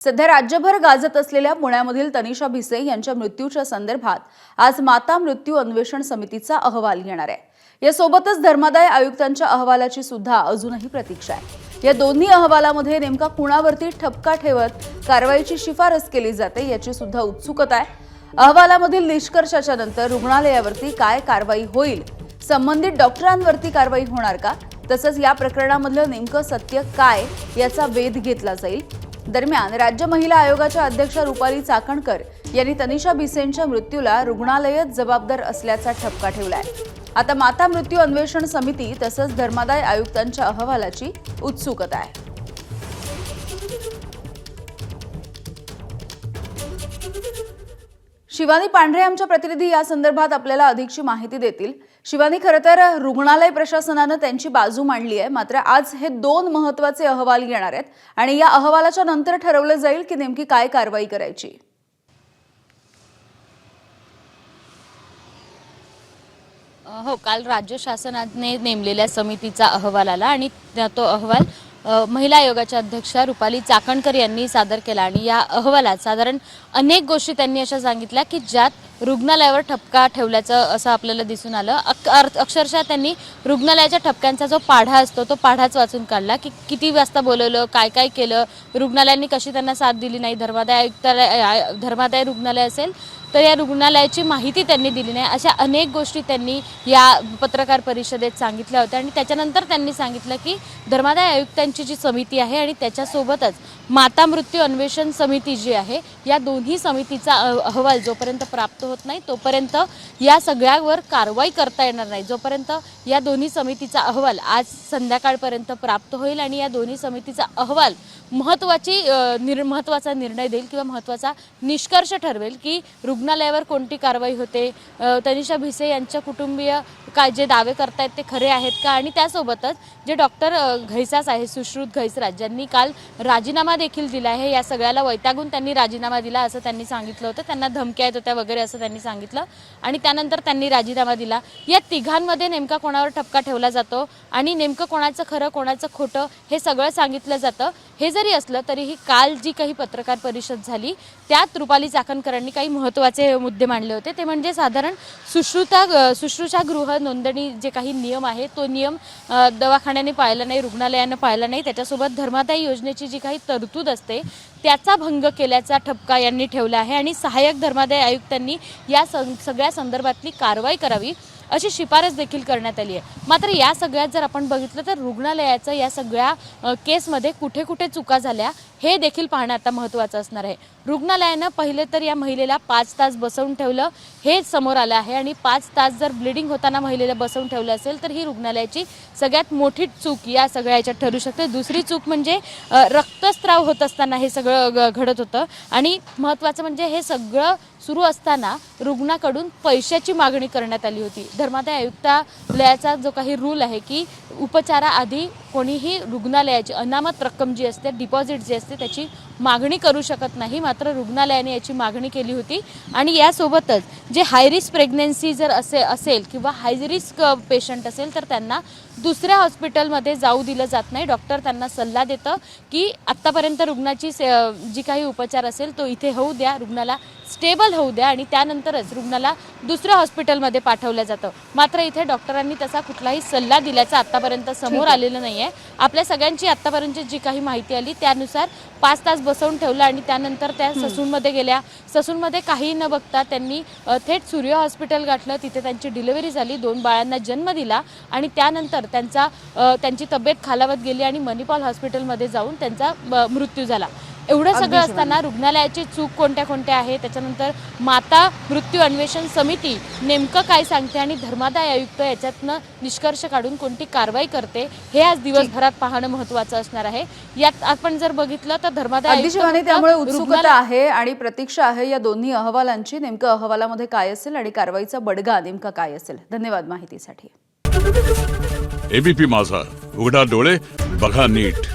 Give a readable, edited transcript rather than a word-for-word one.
सध्या राज्यभर गाजत असलेल्या पुण्यामधील तनिषा भिसे यांच्या मृत्यूच्या संदर्भात आज माता मृत्यू अन्वेषण समितीचा अहवाल येणार आहे। यासोबतच धर्मादाय आयुक्तांच्या अहवालाची सुद्धा अजूनही प्रतीक्षा आहे। या दोन्ही अहवालामध्ये नेमका कुणावरती ठपका ठेवत कारवाईची शिफारस केली जाते याची सुद्धा उत्सुकता आहे। अहवालामधील निष्कर्षाच्या नंतर रुग्णालयावरती काय कारवाई होईल, संबंधित डॉक्टरांवरती कारवाई होणार का, तसंच या प्रकरणामधलं नेमकं सत्य काय याचा वेध घेतला जाईल। दरम्यान राज्य महिला आयोगाच्या अध्यक्ष रुपाली चाकणकर यांनी तनिषा भिसेंच्या मृत्यूला रुग्णालयच जबाबदार असल्याचा ठपका ठेवलाय। आता माता मृत्यू अन्वेषण समिती तसंच धर्मादाय आयुक्तांच्या अहवालाची उत्सुकता आहे। शिवानी पांढरे आमच्या प्रतिनिधी या संदर्भात आपल्याला अधिकची माहिती देतील। शिवानी, खरं तर रुग्णालय प्रशासनाने त्यांची बाजू मांडली आहे, मात्र आज हे दोन महत्त्वाचे अहवाल येणार आहेत आणि या अहवालाच्या नंतर ठरवलं जाईल की नेमकी काय कारवाई करायची। हो, काल राज्य शासनाने नेमलेल्या समितीचा अहवाल आला आणि तो अहवाल महिला आयोगाच्या अध्यक्ष रुपाली चाकणकर यांनी सादर केला आणि या अहवालात साधारण अनेक गोष्टी त्यांनी अशा सांगितल्या की ज्यात रुग्णालयावर ठपका ठेवल्याचं असं आपल्याला दिसून आलं। अक्षरशः त्यांनी रुग्णालयाच्या ठपक्यांचा जो पाढा असतो तो पाढाच वाचून काढला की किती वाजता बोलवलं, काय काय केलं, रुग्णालयांनी कशी त्यांना साथ दिली नाही। धर्मादाय रुग्णालय असेल तर या रुग्णालयाची माहिती त्यांनी दिली नाही, अशा अनेक गोष्टी त्यांनी या पत्रकार परिषदेत सांगितल्या होत्या। आणि त्याच्यानंतर त्यांनी सांगितलं की धर्मादाय आयुक्तांची जी समिती आहे आणि त्याच्यासोबतच माता मृत्यू अन्वेषण समिती जी आहे या दोन्ही समितीचा अहवाल जोपर्यंत प्राप्त होत नाही तोपर्यंत या सगळ्यावर कारवाई करता येणार नाही। जोपर्यंत या दोन्ही समितीचा अहवाल आज संध्याकाळपर्यंत प्राप्त होईल आणि या दोन्ही समितीचा अहवाल महत्त्वाचा निर्णय देईल किंवा महत्त्वाचा निष्कर्ष ठरवेल की रुग्णालयावर कोणती कारवाई होते, तनिषा भिसे यांच्या कुटुंबीय काय जे दावे करतायत ते खरे आहेत का, आणि त्यासोबतच जे डॉक्टर घैसास आहे, सुश्रुत घैसराज, ज्यांनी काल राजीनामा देखील दिला आहे, या सगळ्याला वैतागून त्यांनी राजीनामा दिला असं त्यांनी सांगितलं होतं। त्यांना धमक्या येत होत्या वगैरे असं त्यांनी सांगितलं आणि त्यानंतर त्यांनी राजीनामा दिला। या तिघांमध्ये नेमका कोणावर ठपका ठेवला जातो आणि नेमकं कोणाचं खरं कोणाचं खोटं हे सगळं सांगितलं जातं। हे जरी असलं तरीही काल जी काही पत्रकार परिषद झाली त्यात रुपाली चाकणकरांनी काही महत्त्वाचे मुद्दे मांडले होते। ते म्हणजे साधारण शुश्रूषा गृह नोंदणी जे काही नियम आहे तो नियम दवाखान्याने पाळला नाही, रुग्णालयानं पाळला नाही। त्याच्यासोबत धर्मादाय योजनेची जी काही तरतूद असते त्याचा भंग केल्याचा ठपका यांनी ठेवला आहे आणि सहाय्यक धर्मादाय आयुक्तांनी या सगळ्या संदर्भातली कारवाई करावी अशी शिफारस देखील करण्यात आली आहे। मात्र या सगळ्यात जर आपण बघितलं तर रुग्णालयाचं या सगळ्या केसमध्ये कुठे कुठे चुका झाल्या हे देखील पाहणं आता महत्त्वाचं असणार आहे। रुग्णालयानं पहिले तर या महिलेला 5 तास बसवून ठेवलं हे समोर आलं आहे आणि 5 तास जर ब्लिडिंग होताना महिलेला बसवून ठेवलं असेल तर ही रुग्णालयाची सगळ्यात मोठी चूक या सगळ्या याच्यात ठरू शकते। दुसरी चूक म्हणजे रक्तस्राव होत असताना हे सगळं घडत होतं आणि महत्त्वाचं म्हणजे हे सगळं सुरू असताना रुग्णाकडून पैशाची मागणी करण्यात आली होती। धर्मादाय आयुक्तालयाचा जो काही रूल आहे की उपचाराआधी कोणीही रुग्णालयाची अनामत रक्कम जी असते, डिपॉझिट जी असते, त्याची मागणी करू शकत नाही, मात्र रुग्णालयाने याची मागणी केली होती। आणि यासोबतच जे हाय रिस्क प्रेग्नन्सी जर असेल किंवा हाय रिस्क पेशंट असेल तर त्यांना दुसऱ्या हॉस्पिटलमध्ये जाऊ दिलं जात नाही। डॉक्टर त्यांना सल्ला देतं की आत्तापर्यंत रुग्णाची जी काही उपचार असेल तो इथे होऊ द्या, रुग्णाला स्टेबल होऊ द्या आणि त्यानंतरच रुग्णाला दुसऱ्या हॉस्पिटलमध्ये पाठवलं जातं। मात्र इथे डॉक्टरांनी तसा कुठलाही सल्ला दिल्याचं आत्तापर्यंत समोर आलेलं नाही आहे। आपल्या सगळ्यांची आत्तापर्यंत जी काही माहिती आली त्यानुसार 5 तास बसवून ठेवलं आणि त्यानंतर त्या ससूनमध्ये गेल्या। ससूनमध्ये काही न बघता त्यांनी थेट सूर्य हॉस्पिटल गाठलं, तिथे त्यांची डिलिव्हरी झाली, 2 बाळांना जन्म दिला आणि त्यानंतर त्यांची तब्येत खालावत गेली आणि मणिपाल हॉस्पिटलमध्ये जाऊन त्यांचा मृत्यू झाला। एवढं सगळं असताना रुग्णालयाची चूक कोणत्या कोणत्या आहे, त्याच्यानंतर माता मृत्यू अन्वेषण समिती नेमकं काय सांगते आणि धर्मादाय आयुक्त याच्यातनं निष्कर्ष काढून कोणती कारवाई करते हे आज दिवसभरात पाहणं महत्त्वाचं असणार आहे। यात आपण जर बघितलं तर धर्मादाय आयुक्त त्यामुळे उत्सुकता आहे आणि प्रतीक्षा आहे या दोन्ही अहवालांची। नेमकं अहवालामध्ये काय असेल आणि कारवाईचा बडगा नेमका काय असेल। धन्यवाद माहितीसाठी। एबीपी माझा, उघडा डोळे बघा नीट।